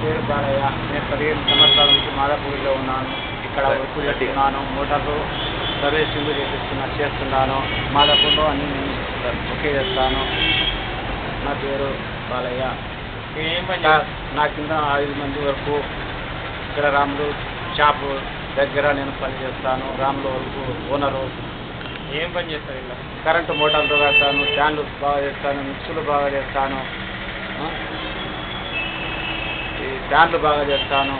పేరు బాలయ్య. నేను 15 సంవత్సరాల నుంచి మాదాపూర్లో ఉన్నాను. ఇక్కడ వర్క్ చేస్తున్నాను. మోటార్లు సర్వీసింగ్ చేస్తున్నాను. మాదాపూర్లో అన్ని నేను ఓకే చేస్తాను. నా పేరు బాలయ్య. నా కింద 5 మంది వరకు ఇక్కడ రాములు షాపు దగ్గర నేను పని చేస్తాను. రాములు వరకు ఓనరు. ఏం పని చేస్తారు ఇలా? కరెంటు మోటార్లు వేస్తాను, ఫ్యాన్లు బాగా చేస్తాను, మిక్సీలు బాగా చేస్తాను, ఈ ఫ్యాన్లు బాగా చేస్తాను.